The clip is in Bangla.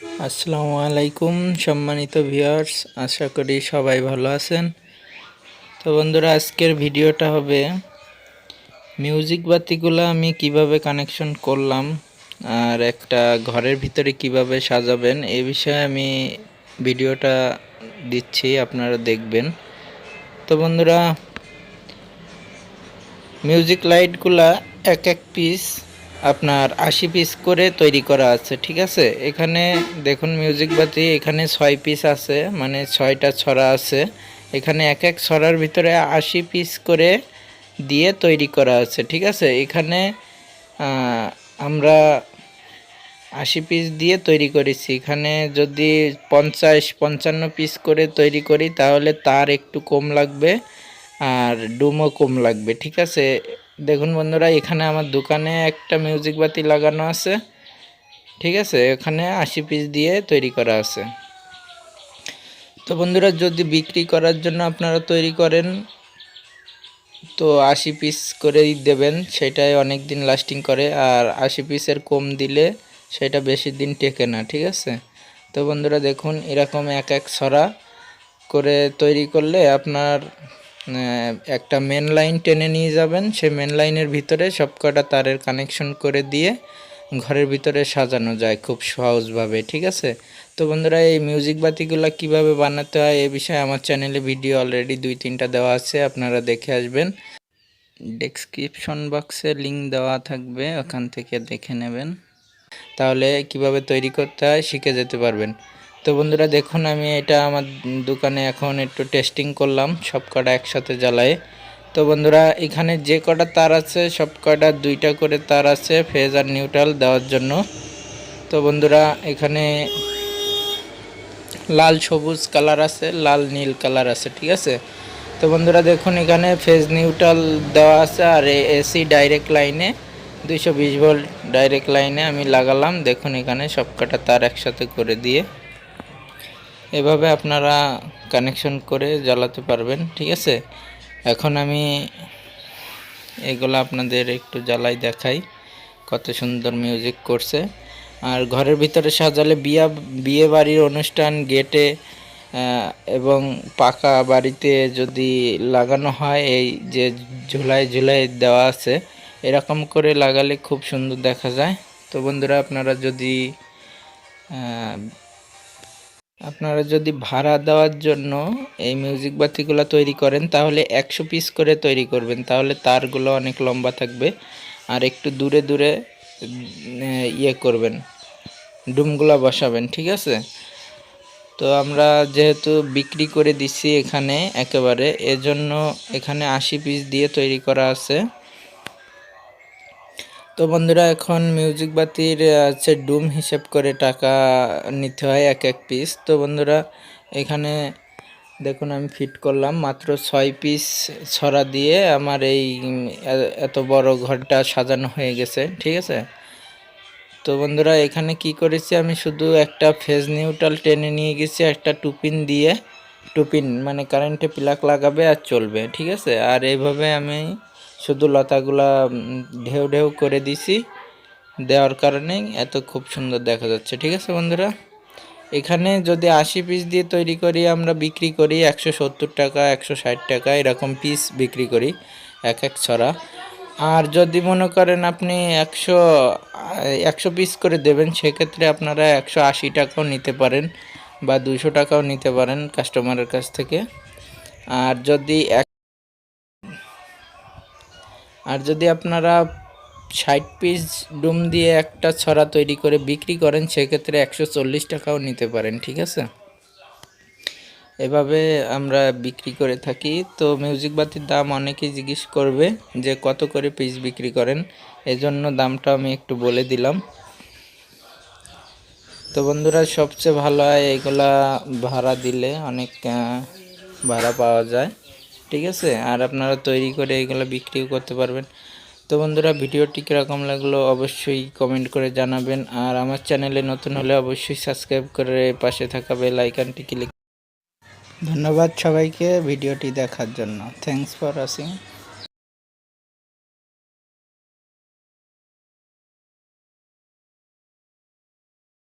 আসসালামু আলাইকুম সম্মানিত ভিউয়ার্স, আশা করি সবাই ভালো আছেন। তো বন্ধুরা, আজকের ভিডিওটা হবে মিউজিক বাতিগুলো আমি কিভাবে কানেকশন করলাম আর একটা ঘরের ভিতরে কিভাবে সাজাবেন এই বিষয়ে আমি ভিডিওটা দিচ্ছি, আপনারা দেখবেন। তো বন্ধুরা, মিউজিক লাইটগুলা এক এক পিস আপনার 80 পিস করে তৈরি করা আছে, ঠিক আছে। এখানে দেখুন মিউজিক বাতি এখানে 6 পিস আছে, মানে 6টা ছড়া আছে। এখানে এক এক ছড়ার ভিতরে 80 পিস করে দিয়ে তৈরি করা আছে, ঠিক আছে। এখানে আমরা 80 পিস দিয়ে তৈরি করেছি। এখানে যদি 50-55 পিস করে তৈরি করি তাহলে তার একটু কম লাগবে আর ডুমও কম লাগবে, ঠিক আছে। দেখুন বন্ধুরা, এখানে আমার দোকানে একটা মিউজিক বাতি লাগানো আছে, ঠিক আছে। এখানে 80 পিস দিয়ে তৈরি করা আছে। তো বন্ধুরা, যদি বিক্রি করার জন্য আপনারা তৈরি করেন তো 80 পিস করেই দেবেন, সেটাই অনেক দিন লাস্টিং করে। আর 80 পিসের কম দিলে সেটা বেশি দিন টেকে না, ঠিক আছে। তো বন্ধুরা দেখুন, এরকম এক এক ছড়া করে তৈরি করলে আপনার একটা মেন লাইন টেনে নিয়ে যাবেন। সেই মেন লাইনের ভিতরে সবকটা তারের কানেকশন করে দিয়ে ঘরের ভিতরে সাজানো যায় খুব সহজভাবে, ঠিক আছে। তো বন্ধুরা, এই মিউজিক বাতিগুলো কিভাবে বানাতে হয় এ বিষয়ে আমার চ্যানেলে ভিডিও অলরেডি 2-3টা দেওয়া আছে, আপনারা দেখে আসবেন। ডেসক্রিপশন বক্সে লিংক দেওয়া থাকবে, ওখান থেকে দেখে নেবেন, তাহলে কিভাবে তৈরি করতে হয় শিখে যেতে পারবেন। তো বন্ধুরা দেখুন, আমি এটা আমার দোকানে এখন একটু টেস্টিং করলাম সব কটা একসাথে জ্বালায়ে। তো বন্ধুরা, এখানে যে কটা তার আছে সব কটা 2টা করে তার আছে ফেজ আর নিউট্রাল দেওয়ার জন্য। তো বন্ধুরা, এখানে লাল সবুজ কালার আছে, লাল নীল কালার আছে, ঠিক আছে। তো বন্ধুরা দেখুন, এখানে ফেজ নিউট্রাল দেওয়া আছে আর এসি ডাইরেক্ট লাইনে 220 ভোল্ট ডাইরেক্ট লাইনে আমি লাগালাম। দেখুন এখানে সব কটা তার একসাথে করে দিয়ে এভাবে আপনারা কানেকশন করে জ্বালাতে পারবেন, ঠিক আছে। এখন আমি এগুলো আপনাদের একটু জ্বালাই দেখাই, কত সুন্দর মিউজিক করছে। আর ঘরের ভিতরে সাজালে বিয়ে বাড়ির অনুষ্ঠান, গেটে এবং পাকা বাড়িতে যদি লাগানো হয়, এই যে ঝুলাই ঝুলাই দেওয়া আছে এরকম করে লাগালে খুব সুন্দর দেখা যায়। তো বন্ধুরা, আপনারা যদি ভাড়া দেওয়ার জন্য এই মিউজিক বাতিগুলো তৈরি করেন তাহলে 100 পিস করে তৈরি করবেন, তাহলে তারগুলো অনেক লম্বা থাকবে। আর একটু দূরে দূরে ইয়ে করবেন, ডুমগুলা বসাবেন, ঠিক আছে। তো আমরা যেহেতু বিক্রি করে দিচ্ছি এখানে একেবারে, এজন্য এখানে 80 পিস দিয়ে তৈরি করা আছে। তো বন্ধুরা, এখন মিউজিক বাতির আছে ডুম হিসেব করে টাকা নিতে হয় এক এক পিস। তো বন্ধুরা, এখানে দেখুন আমি ফিট করলাম মাত্র 6 পিস ছড়া দিয়ে আমার এই এত বড় ঘরটা সাজানো হয়ে গেছে, ঠিক আছে। তো বন্ধুরা, এখানে কি করেছি, আমি শুধু একটা ফেজ নিউট্রাল টেনে নিয়ে গেছি একটা টুপিন দিয়ে। টুপিন মানে কারেন্টে প্লাগ লাগাবে আর চলবে, ঠিক আছে। আর এইভাবে আমি শুধু লতাগুলা ঢেউ ঢেউ করে দিছি, দেওয়ার কারণে এত খুব সুন্দর দেখা যাচ্ছে, ঠিক আছে বন্ধুরা। এখানে যদি 80 পিস দিয়ে তৈরি করি আমরা বিক্রি করি 170 টাকা, 160 টাকা এরকম পিস বিক্রি করি এক এক ছড়া। আর যদি মনে করেন আপনি 100 পিস করে দেবেন, সেক্ষেত্রে আপনারা 180 টাকাও নিতে পারেন বা 200 টাকাও নিতে পারেন কাস্টমারের কাছ থেকে। আর যদি আপনারা 60 পিস ডুম দিয়ে একটা ছড়া তৈরি করে বিক্রি করেন, সেক্ষেত্রে 140 টাকাও নিতে পারেন, ঠিক আছে। এভাবে আমরা বিক্রি করে থাকি। তো মিউজিক বাতির দাম অনেকেই জিজ্ঞেস করবে যে কত করে পিস বিক্রি করেন, এজন্য দামটা আমি একটু বলে দিলাম। তো বন্ধুরা, সবচেয়ে ভালো হয় এগুলা ভাড়া দিলে, অনেক ভাড়া পাওয়া যায়, ঠিক আছে। আর আপনারা তৈরি করে এগুলো বিক্রিও করতে পারবেন। তো বন্ধুরা, ভিডিওটি কীরকম লাগলো অবশ্যই কমেন্ট করে জানাবেন। আর আমার চ্যানেলে নতুন হলে অবশ্যই সাবস্ক্রাইব করে পাশে থাকা বেল আইকনটি ক্লিক। ধন্যবাদ সবাইকে ভিডিওটি দেখার জন্য। Thanks for watching.